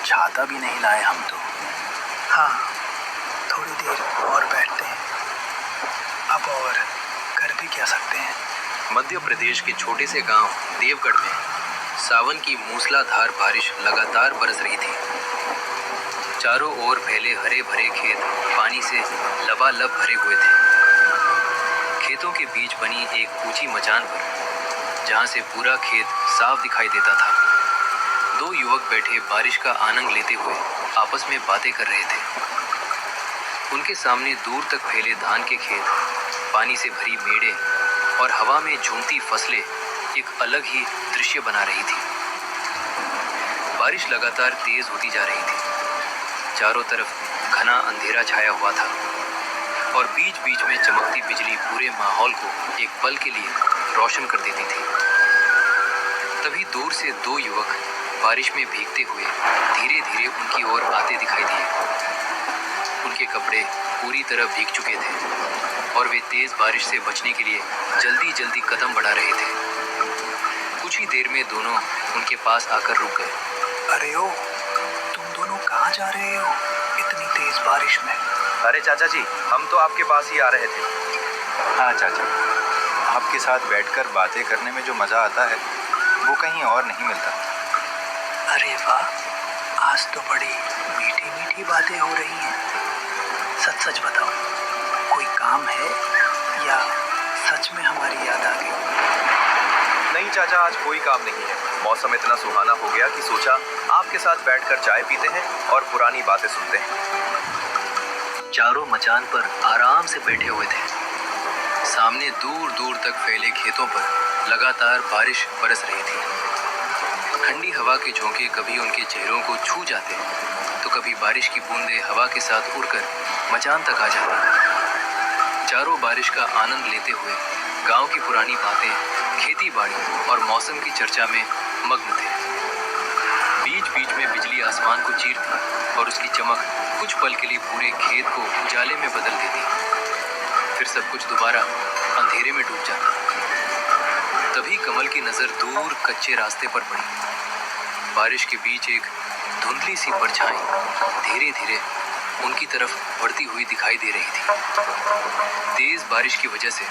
छाता भी नहीं लाए हम तो। हाँ, थोड़ी देर और बैठते हैं, अब और कर भी क्या सकते हैं। मध्य प्रदेश के छोटे से गांव देवगढ़ में सावन की मूसलाधार बारिश लगातार बरस रही थी। चारों ओर फैले हरे भरे खेत पानी से लबालब भरे हुए थे। खेतों के बीच बनी एक ऊंची मचान पर, जहां से पूरा खेत साफ दिखाई देता था, दो युवक बैठे बारिश का आनंद लेते हुए आपस में बातें कर रहे थे। उनके सामने दूर तक फैले धान के खेत, पानी से भरी मेड़े और हवा में झूमती फसलें एक अलग ही दृश्य बना रही थी। बारिश लगातार तेज होती जा रही थी। चारों तरफ घना अंधेरा छाया हुआ था और बीच बीच में चमकती बिजली पूरे माहौल को एक पल के लिए रोशन कर देती थी। तभी दूर से दो युवक बारिश में भीगते हुए धीरे धीरे उनकी ओर आते दिखाई दिए। उनके कपड़े पूरी तरह भीग चुके थे और वे तेज बारिश से बचने के लिए जल्दी जल्दी कदम बढ़ा रहे थे। कुछ ही देर में दोनों उनके पास आकर रुक गए। अरे ओ, तुम दोनों कहाँ जा रहे हो इतनी तेज बारिश में? अरे चाचा जी, हम तो आपके पास ही आ रहे थे। हाँ चाचा, आपके साथ बैठकर बातें करने में जो मज़ा आता है वो कहीं और नहीं मिलता। अरे वाह, आज तो बड़ी मीठी मीठी बातें हो रही हैं। सच सच बताओ, कोई काम है या सच में हमारी याद आ गई? नहीं चाचा, आज कोई काम नहीं है। मौसम इतना सुहाना हो गया कि सोचा आपके साथ बैठकर चाय पीते हैं और पुरानी बातें सुनते हैं। चारों मचान पर आराम से बैठे हुए थे। सामने दूर दूर तक फैले खेतों पर लगातार बारिश बरस रही थी। ठंडी हवा के झोंके कभी उनके चेहरों को छू जाते, तो कभी बारिश की बूंदें हवा के साथ उड़कर मचान तक आ जाती। चारों बारिश का आनंद लेते हुए गांव की पुरानी बातें, खेती बाड़ी और मौसम की चर्चा में मग्न थे। बीच बीच में बिजली आसमान को चीरती और उसकी चमक कुछ पल के लिए पूरे खेत को उजाले में बदल देती। फिर सब कुछ दोबारा अंधेरे में डूब जाता। तभी कमल की नजर दूर कच्चे रास्ते पर पड़ी। बारिश के बीच एक धुंधली सी परछाई धीरे धीरे उनकी तरफ बढ़ती हुई दिखाई दे रही थी। तेज बारिश की वजह से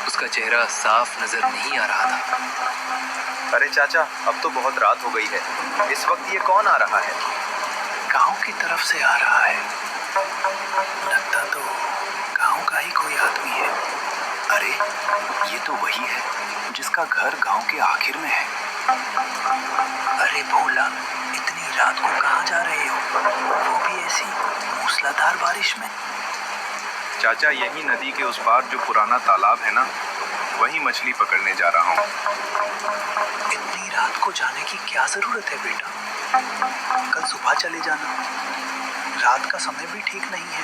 उसका चेहरा साफ नजर नहीं आ रहा था। अरे चाचा, अब तो बहुत रात हो गई है। इस वक्त ये कौन आ रहा है? गांव की तरफ से आ रहा है। लगता तो गांव का ही कोई आदमी है। अरे ये तो वही है जिसका घर गांव के आखिर में है। अरे भोला, इतनी रात को कहाँ जा रहे हो, वो भी ऐसी मूसलाधार बारिश में? चाचा, यही नदी के उस पार जो पुराना तालाब है ना, वही मछली पकड़ने जा रहा हूँ। इतनी रात को जाने की क्या जरूरत है बेटा? कल सुबह चले जाना। रात का समय भी ठीक नहीं है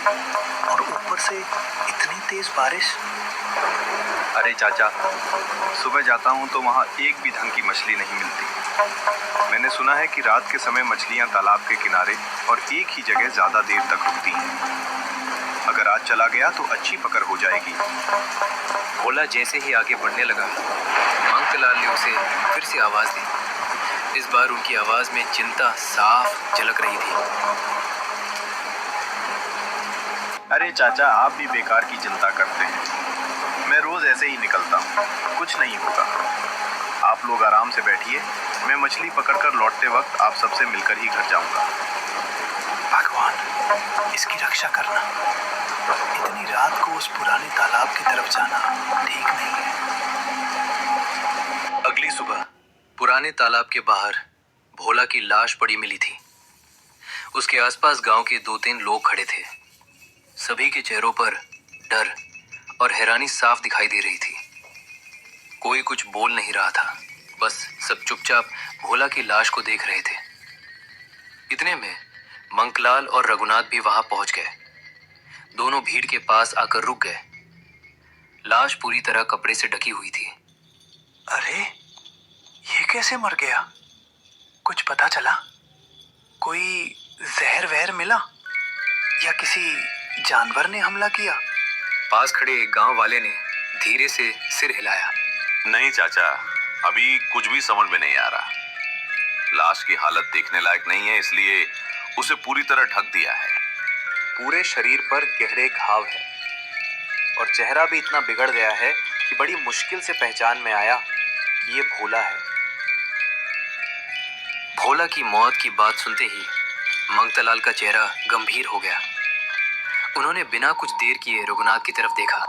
और ऊपर से इतनी तेज बारिश। अरे चाचा, सुबह जाता हूँ तो वहाँ एक भी ढंग की मछली नहीं मिलती। मैंने सुना है कि रात के समय मछलियाँ तालाब के किनारे और एक ही जगह ज़्यादा देर तक रुकती हैं। अगर आज चला गया तो अच्छी पकड़ हो जाएगी। भोला जैसे ही आगे बढ़ने लगा, मंगतलाल ने उसे फिर से आवाज दी। इस बार उनकी आवाज में चिंता साफ झलक रही थी। अरे चाचा, आप भी बेकार की चिंता करते हैं। मैं रोज ऐसे ही निकलता हूँ, कुछ नहीं होगा। आप लोग आराम से बैठिए, मैं मछली पकड़कर लौटते वक्त आप सबसे मिलकर ही घर जाऊंगा। भगवान, इसकी रक्षा करना। इतनी रात को उस पुराने तालाब की तरफ जाना ठीक नहीं है। अगली सुबह पुराने तालाब के बाहर भोला की लाश पड़ी मिली थी। उसके आसपास गांव के 2-3 लोग खड़े थे। सभी के चेहरों पर डर और हैरानी साफ दिखाई दे रही थी। कोई कुछ बोल नहीं रहा था, बस सब चुपचाप भोला की लाश को देख रहे थे। इतने में मंकलाल और रघुनाथ भी वहां पहुंच गए। दोनों भीड़ के पास आकर रुक गए। लाश पूरी तरह कपड़े से ढकी हुई थी। अरे, ये कैसे मर गया? कुछ पता चला? कोई जहर वहर मिला या किसी जानवर ने हमला किया? पास खड़े एक गांव वाले ने धीरे से सिर हिलाया। नहीं चाचा, अभी कुछ भी समझ में नहीं आ रहा। लाश की हालत देखने लायक नहीं है, इसलिए उसे पूरी तरह ढक दिया है। पूरे शरीर पर गहरे घाव है और चेहरा भी इतना बिगड़ गया है कि बड़ी मुश्किल से पहचान में आया कि ये भोला है। भोला की मौत की बात सुनते ही मंगतलाल का चेहरा गंभीर हो गया। उन्होंने बिना कुछ देर किए रघुनाथ की तरफ देखा।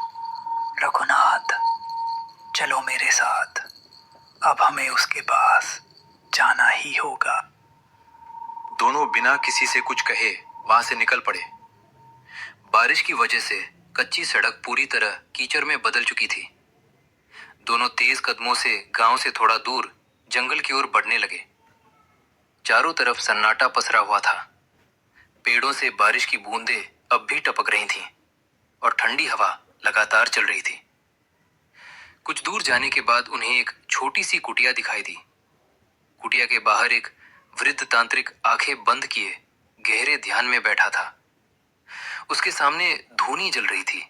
रघुनाथ, चलो मेरे साथ, अब हमें उसके पास जाना ही होगा। दोनों बिना किसी से कुछ कहे वहां से निकल पड़े। बारिश की वजह से कच्ची सड़क पूरी तरह कीचड़ में बदल चुकी थी। दोनों तेज कदमों से गांव से थोड़ा दूर जंगल की ओर बढ़ने लगे। चारों तरफ सन्नाटा पसरा हुआ था। पेड़ों से बारिश की बूंदें अब भी टपक रही थीं और ठंडी हवा लगातार चल रही थी। कुछ दूर जाने के बाद उन्हें एक छोटी सी कुटिया दिखाई दी। कुटिया के बाहर एक वृद्ध तांत्रिक आंखें बंद किए गहरे ध्यान में बैठा था। उसके सामने धूनी जल रही थी,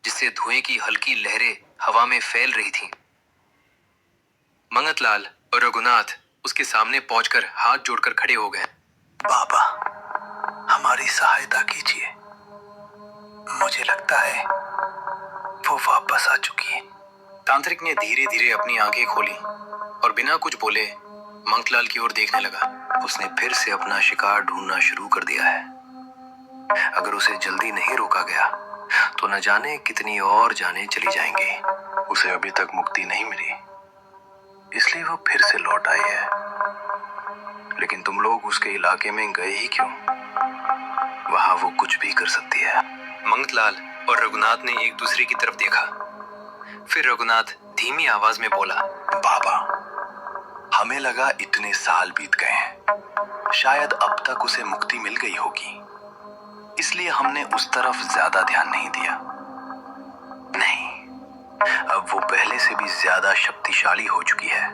जिससे धुएं की हल्की लहरें हवा में फैल रही थीं। मंगतलाल और रघुनाथ उसके सामने पहुंचकर हाथ जोड़कर खड़े हो गए। बाबा, हमारी सहायता कीजिए। मुझे लगता है वो वापस आ चुकी है। तांत्रिक ने धीरे धीरे अपनी आंखें खोली और बिना कुछ बोले मंगतलाल की ओर देखने लगा। उसने फिर से अपना शिकार ढूंढना शुरू कर दिया है। अगर उसे जल्दी नहीं रोका गया तो न जाने कितनी और जानें चली जाएंगी। उसे अभी तक मुक्ति नहीं मिली, इसलिए वो फिर से लौट आई है। लेकिन तुम लोग उसके इलाके में गए ही क्यों? वहां वो कुछ भी कर सकती है। मंगतलाल और रघुनाथ ने एक दूसरे की तरफ देखा। फिर रघुनाथ धीमी आवाज में बोला, बाबा, हमें लगा इतने साल बीत गए हैं, शायद अब तक उसे मुक्ति मिल गई होगी, इसलिए हमने उस तरफ ज्यादा ध्यान नहीं दिया। नहीं, अब वो पहले से भी ज्यादा शक्तिशाली हो चुकी है।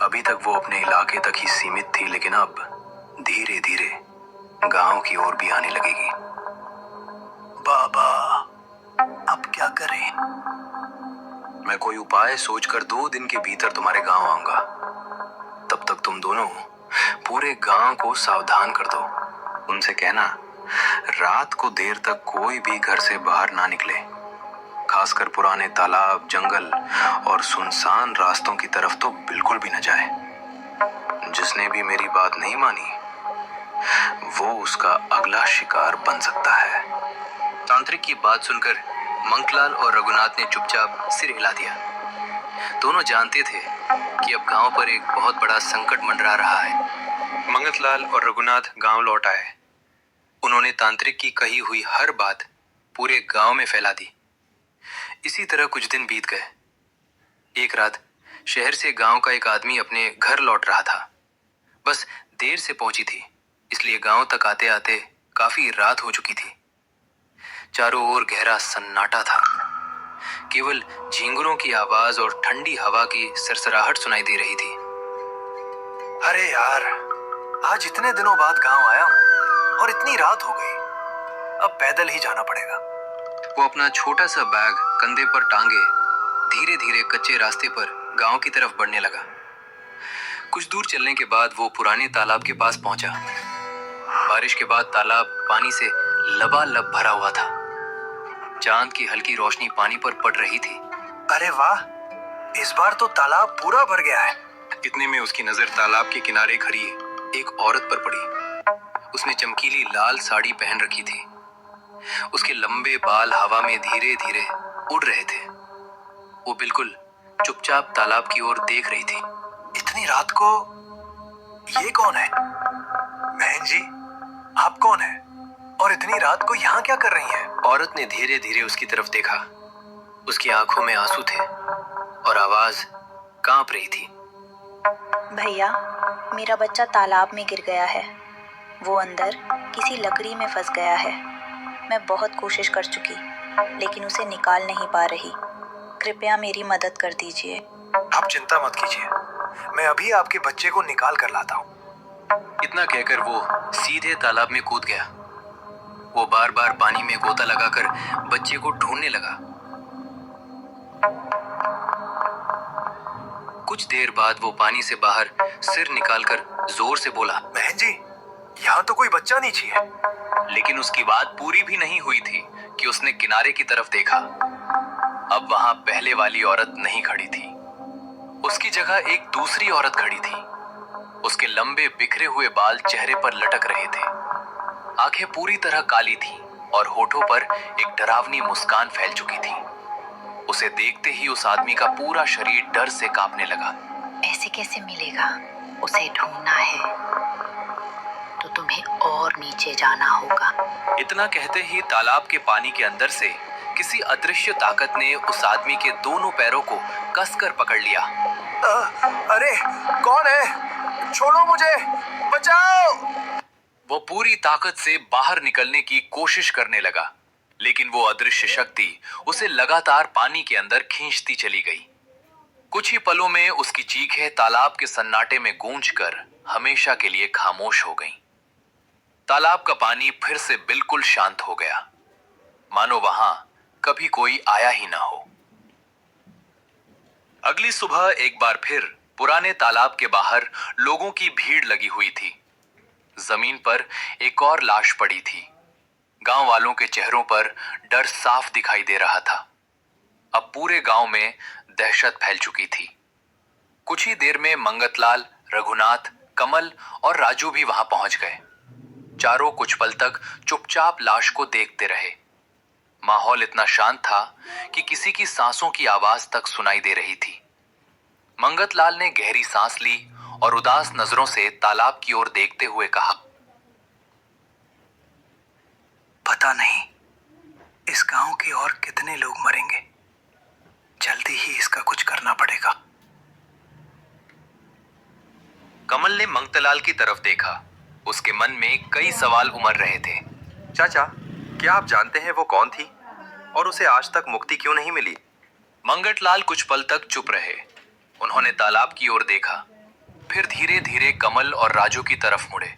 अभी तक वो अपने इलाके तक ही सीमित थी, लेकिन अब धीरे धीरे गांव की ओर भी आने लगेगी। बाबा, अब क्या करें? मैं कोई उपाय सोचकर 2 दिन के भीतर तुम्हारे गांव आऊंगा। तब तक तुम दोनों पूरे गांव को सावधान कर दो। उनसे कहना रात को देर तक कोई भी घर से बाहर ना निकले, खासकर पुराने तालाब, जंगल और सुनसान रास्तों की तरफ तो बिल्कुल भी न जाए। जिसने भी मेरी बात नहीं मानी वो उसका अगला शिकार बन सकता है। तांत्रिक की बात सुनकर मंगतलाल और रघुनाथ ने चुपचाप सिर हिला दिया। दोनों जानते थे कि अब गांव पर एक बहुत बड़ा संकट मंडरा रहा है। मंगतलाल और रघुनाथ गांव लौट आए। उन्होंने तांत्रिक की कही हुई हर बात पूरे गांव में फैला दी। इसी तरह कुछ दिन बीत गए। एक रात शहर से गांव का एक आदमी अपने घर लौट रहा था। बस देर से पहुंची थी, इसलिए गांव तक आते आते काफी रात हो चुकी थी। चारों ओर गहरा सन्नाटा था। केवल झींगुरों की आवाज और ठंडी हवा की सरसराहट सुनाई दे रही थी। अरे यार, आज इतने दिनों बाद गांव आया हूं और इतनी रात हो गई। अब पैदल ही जाना पड़ेगा। वो अपना छोटा सा बैग कंधे पर टांगे धीरे धीरे कच्चे रास्ते पर गांव की तरफ बढ़ने लगा। कुछ दूर चलने के बाद वो पुराने तालाब के पास पहुंचा। बारिश के बाद तालाब पानी से लबालब भरा हुआ था। चांद की हल्की रोशनी पानी पर पड़ रही थी। अरे वाह, इस बार तो तालाब पूरा भर गया है। इतने में उसकी नजर तालाब के किनारे खड़ी एक औरत पर पड़ी। उसने चमकीली लाल साड़ी पहन रखी थी। उसके लंबे बाल हवा में धीरे धीरे उड़ रहे थे। वो बिल्कुल चुपचाप तालाब की ओर देख रही थी। इतनी रात को ये कौन है? बहन जी, आप कौन है और इतनी रात को यहाँ क्या कर रही हैं? औरत ने धीरे धीरे उसकी तरफ देखा। उसकी आंखों में आंसू थे और आवाज कांप रही थी। भैया, मेरा बच्चा तालाब में गिर गया है। वो अंदर किसी लकड़ी में फंस गया है। मैं बहुत कोशिश कर चुकी, लेकिन उसे निकाल नहीं पा रही। कृपया मेरी मदद कर दीजिए। आप चिंता मत कीजिए, मैं अभी आपके बच्चे को निकाल कर लाता हूँ। इतना कहकर वो सीधे तालाब में कूद गया। वो बार बार पानी में गोता लगाकर बच्चे को ढूंढने लगा। कुछ देर बाद वो पानी से बाहर सिर निकालकर जोर से बोला, बहन जी, यहाँ तो कोई बच्चा नीचे है। लेकिन उसकी बात पूरी भी नहीं हुई थी कि उसने किनारे की तरफ देखा। अब वहां पहले वाली औरत नहीं खड़ी थी। उसकी जगह एक दूसरी औरत खड़ी थी। उसके लंबे बिखरे हुए बाल चेहरे पर लटक रहे थे। आंखें पूरी तरह काली थीं और होठों पर एक डरावनी मुस्कान फैल चुकी थी। उसे देखते ही उस आदमी का पूरा शरीर डर से कांपने लगा। ऐसे कैसे मिलेगा? उसे ढूंढना है तो तुम्हें और नीचे जाना होगा। इतना कहते ही तालाब के पानी के अंदर से किसी अदृश्य ताकत ने उस आदमी के दोनों पैरों को कसकर पकड़ लिया। अरे कौन है? छोड़ो मुझे, बचाओ! वो पूरी ताकत से बाहर निकलने की कोशिश करने लगा, लेकिन वो अदृश्य शक्ति उसे लगातार पानी के अंदर खींचती चली गई। कुछ ही पलों में उसकी चीखें तालाब के सन्नाटे में गूंजकर हमेशा के लिए खामोश हो गईं। तालाब का पानी फिर से बिल्कुल शांत हो गया, मानो वहां कभी कोई आया ही ना हो। अगली सुबह एक बार फिर पुराने तालाब के बाहर लोगों की भीड़ लगी हुई थी। जमीन पर एक और लाश पड़ी थी। गांव वालों के चेहरों पर डर साफ दिखाई दे रहा था। अब पूरे गांव में दहशत फैल चुकी थी। कुछ ही देर में मंगतलाल, रघुनाथ, कमल और राजू भी वहां पहुंच गए। चारों कुछ पल तक चुपचाप लाश को देखते रहे। माहौल इतना शांत था कि किसी की सांसों की आवाज तक सुनाई दे रही थी। मंगतलाल ने गहरी सांस ली और उदास नजरों से तालाब की ओर देखते हुए कहा, पता नहीं इस गांव के और कितने लोग मरेंगे। जल्दी ही इसका कुछ करना पड़ेगा। कमल ने मंगतलाल की तरफ देखा। उसके मन में कई सवाल उमड़ रहे थे। चाचा, क्या आप जानते हैं वो कौन थी और उसे आज तक मुक्ति क्यों नहीं मिली? मंगतलाल कुछ पल तक चुप रहे। उन्होंने तालाब की ओर देखा, फिर धीरे धीरे कमल और राजू की तरफ मुड़े।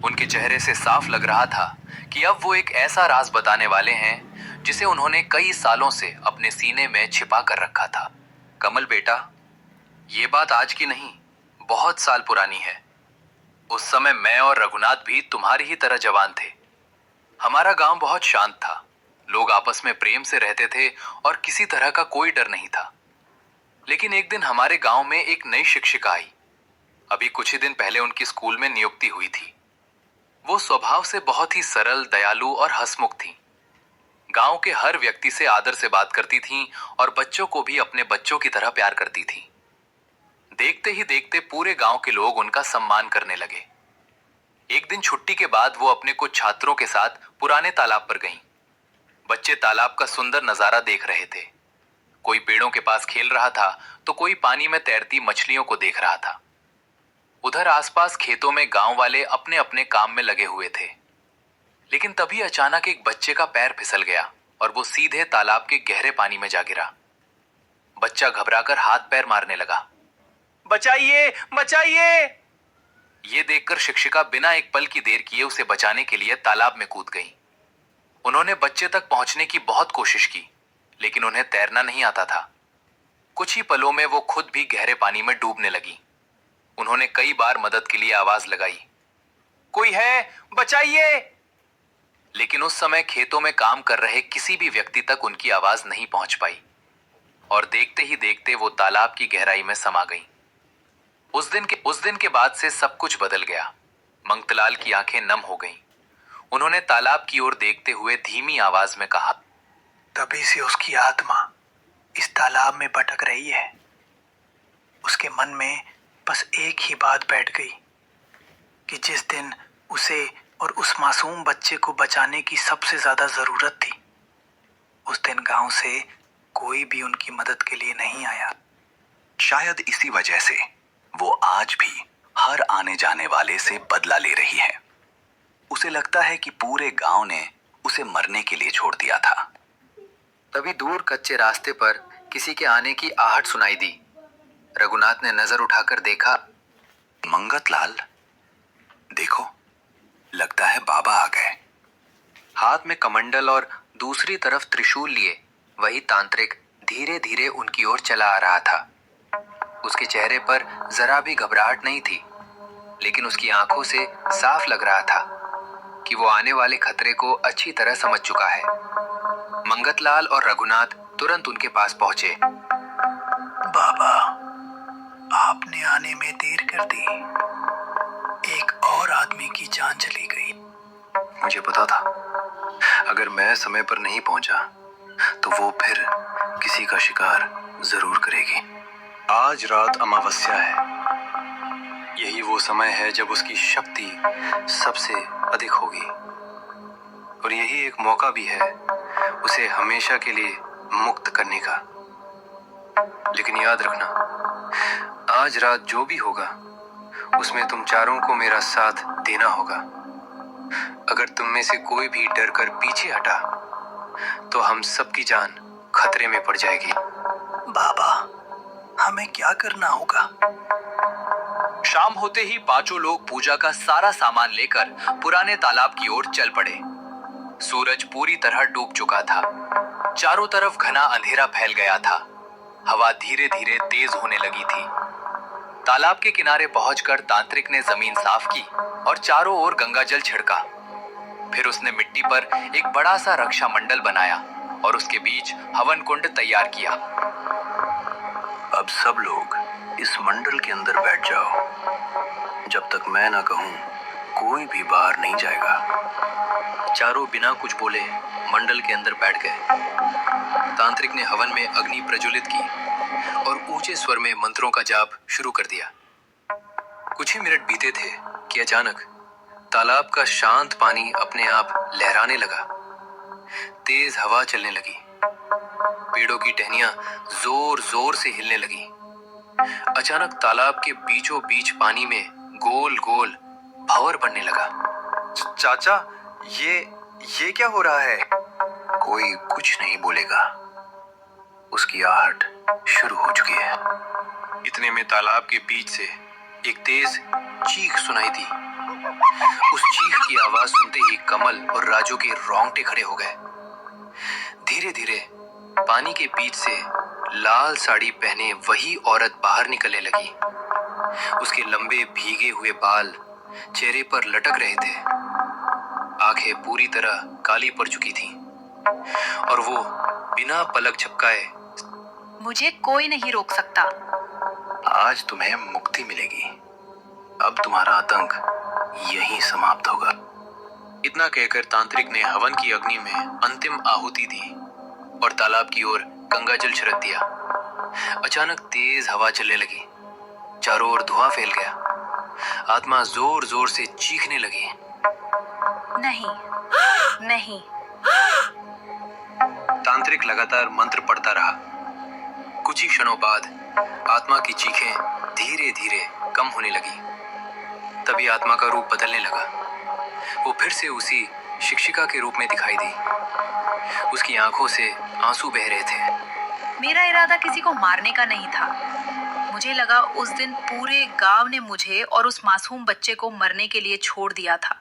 उनके चेहरे से साफ लग रहा था कि अब वो एक ऐसा राज बताने वाले हैं जिसे उन्होंने कई सालों से अपने सीने में छिपा कर रखा था। कमल बेटा, ये बात आज की नहीं, बहुत साल पुरानी है। उस समय मैं और रघुनाथ भी तुम्हारी ही तरह जवान थे। हमारा गांव बहुत शांत था। लोग आपस में प्रेम से रहते थे और किसी तरह का कोई डर नहीं था। लेकिन एक दिन हमारे गांव में एक नई शिक्षिका आई। अभी कुछ ही दिन पहले उनकी स्कूल में नियुक्ति हुई थी। वो स्वभाव से बहुत ही सरल, दयालु और हंसमुख थी। गांव के हर व्यक्ति से आदर से बात करती थीं और बच्चों को भी अपने बच्चों की तरह प्यार करती थीं। देखते ही देखते पूरे गांव के लोग उनका सम्मान करने लगे। एक दिन छुट्टी के बाद वो अपने कुछ छात्रों के साथ पुराने तालाब पर गईं। बच्चे तालाब का सुंदर नजारा देख रहे थे। कोई पेड़ों के पास खेल रहा था तो कोई पानी में तैरती मछलियों को देख रहा था। उधर आसपास खेतों में गांव वाले अपने अपने काम में लगे हुए थे। लेकिन तभी अचानक एक बच्चे का पैर फिसल गया और वो सीधे तालाब के गहरे पानी में जा गिरा। बच्चा घबराकर हाथ पैर मारने लगा। बचाइए, बचाइए! ये देखकर शिक्षिका बिना एक पल की देर किए उसे बचाने के लिए तालाब में कूद गई। उन्होंने बच्चे तक पहुंचने की बहुत कोशिश की, लेकिन उन्हें तैरना नहीं आता था। कुछ ही पलों में वो खुद भी गहरे पानी में डूबने लगी। उन्होंने कई बार मदद के लिए आवाज लगाई, कोई है, बचाइए! लेकिन उस समय खेतों में काम कर रहे किसी भी व्यक्ति तक उनकी आवाज नहीं पहुंच पाई और देखते ही देखते वो तालाब की गहराई में समा गई। उस दिन के बाद से सब कुछ बदल गया। मंगतलाल की आंखें नम हो गईं। उन्होंने तालाब की ओर देखते हुए धीमी आवाज में कहा, तभी से उसकी आत्मा इस तालाब में भटक रही है। उसके मन में बस एक ही बात बैठ गई कि जिस दिन उसे और उस मासूम बच्चे को बचाने की सबसे ज्यादा जरूरत थी, उस दिन गांव से कोई भी उनकी मदद के लिए नहीं आया। शायद इसी वजह से वो आज भी हर आने जाने वाले से बदला ले रही है। उसे लगता है कि पूरे गांव ने उसे मरने के लिए छोड़ दिया था। तभी दूर कच्चे रास्ते पर किसी के आने की आहट सुनाई दी। रघुनाथ ने नजर उठाकर देखा। मंगतलाल, देखो, लगता है बाबा आ गए। हाथ में कमंडल और दूसरी तरफ त्रिशूल लिए वही तांत्रिक धीरे धीरे उनकी ओर चला आ रहा था। उसके चेहरे पर जरा भी घबराहट नहीं थी, लेकिन उसकी आंखों से साफ लग रहा था कि वो आने वाले खतरे को अच्छी तरह समझ चुका है। मंगतलाल और रघुनाथ तुरंत उनके पास पहुंचे। बाबा, आपने आने में देर कर दी। एक और आदमी की जान चली गई। मुझे पता था अगर मैं समय पर नहीं पहुंचा तो वो फिर किसी का शिकार जरूर करेगी। आज रात अमावस्या है। यही वो समय है जब उसकी शक्ति सबसे अधिक होगी और यही एक मौका भी है उसे हमेशा के लिए मुक्त करने का। लेकिन याद रखना, आज रात जो भी होगा उसमें तुम चारों को मेरा साथ देना होगा। अगर तुम में से कोई भी डर कर पीछे हटा तो हम सबकी जान खतरे में पड़ जाएगी। बाबा, हमें क्या करना होगा? शाम होते ही पांचों लोग पूजा का सारा सामान लेकर पुराने तालाब की ओर चल पड़े। सूरज पूरी तरह डूब चुका था। चारों तरफ घना अंधेरा फैल गया था। हवा धीरे धीरे तेज होने लगी थी। तालाब के किनारे पहुंचकर तांत्रिक ने जमीन साफ की और चारों ओर गंगा जल छिड़का। फिर उसने मिट्टी पर एक बड़ा सा रक्षा मंडल बनाया और उसके बीच हवन कुंड तैयार किया। अब सब लोग इस मंडल के अंदर बैठ जाओ। जब तक मैं ना कहूं कोई भी बाहर नहीं जाएगा। चारों बिना कुछ बोले मंडल के अंदर बैठ गए। तांत्रिक ने हवन में अग्नि प्रज्वलित की और ऊंचे स्वर में मंत्रों का जाप शुरू कर दिया। कुछ ही मिनट बीते थे कि अचानक तालाब का शांत पानी अपने आप लहराने लगा। तेज हवा चलने लगी। पेड़ों की टहनियां जोर जोर से हिलने लगी। अचानक तालाब के बीचों बीच पानी में गोल गोल भंवर बनने लगा। चाचा, ये क्या हो रहा है? कोई कुछ नहीं बोलेगा। उसकी आहट शुरू हो चुकी है। इतने में तालाब के बीच से एक तेज चीख सुनाई दी। उस चीख की आवाज सुनते ही कमल और राजू के रोंगटे खड़े हो गए। धीरे धीरे पानी के बीच से लाल साड़ी पहने वही औरत बाहर निकलने लगी। उसके लंबे भीगे हुए बाल चेहरे पर लटक रहे थे। आंखें पूरी तरह काली पड़ चुकी थीं और वो बिना पलक झपकाए, मुझे कोई नहीं रोक सकता। आज तुम्हें मुक्ति मिलेगी। अब तुम्हारा आतंक यहीं समाप्त होगा। इतना कहकर तांत्रिक ने हवन की अग्नि में अंतिम आहुति दी और तालाब की ओर गंगा जल छिड़क दिया। अचानक तेज हवा चलने लगी। चारों ओर धुआं फैल गया। आत्मा जोर जोर से चीखने लगी। नहीं, नहीं। तांत्रिक लगातार मंत्र पढ़ता रहा। कुछ ही क्षणों बाद आत्मा की चीखें धीरे धीरे कम होने लगी। तभी आत्मा का रूप बदलने लगा। वो फिर से उसी शिक्षिका के रूप में दिखाई दी। उसकी आंखों से आंसू बह रहे थे। मेरा इरादा किसी को मारने का नहीं था। मुझे लगा उस दिन पूरे गांव ने मुझे और उस मासूम बच्चे को मरने के लिए छोड़ दिया था।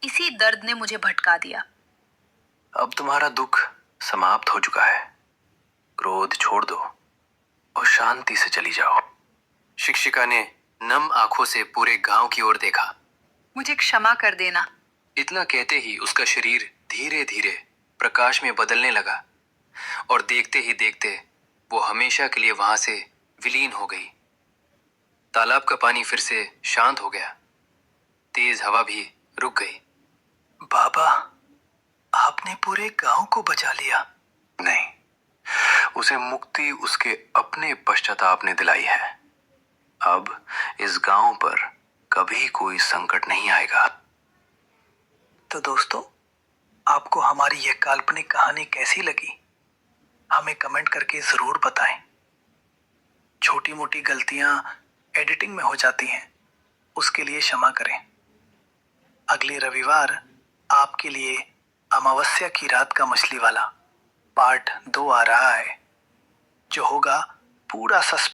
इसी दर्द ने मुझे भटका दिया। अब तुम्हारा दुख समाप्त हो चुका है। क्रोध छोड़ दो और शांति से चली जाओ। शिक्षिका ने नम आंखों से पूरे गांव की ओर देखा। मुझे क्षमा कर देना। इतना कहते ही उसका शरीर धीरे धीरे प्रकाश में बदलने लगा और देखते ही देखते वो हमेशा के लिए वहां से विलीन हो गई। तालाब का पानी फिर से शांत हो गया। तेज हवा भी रुक गई। बाबा, आपने पूरे गांव को बचा लिया। नहीं, उसे मुक्ति उसके अपने पश्चाताप ने दिलाई है। अब इस गांव पर कभी कोई संकट नहीं आएगा। तो दोस्तों, आपको हमारी यह काल्पनिक कहानी कैसी लगी? हमें कमेंट करके जरूर बताएं। छोटी मोटी गलतियां एडिटिंग में हो जाती हैं, उसके लिए क्षमा करें। अगले रविवार आपके लिए अमावस्या की रात का मछली वाला पार्ट 2 आ रहा है, जो होगा पूरा सस्पेंस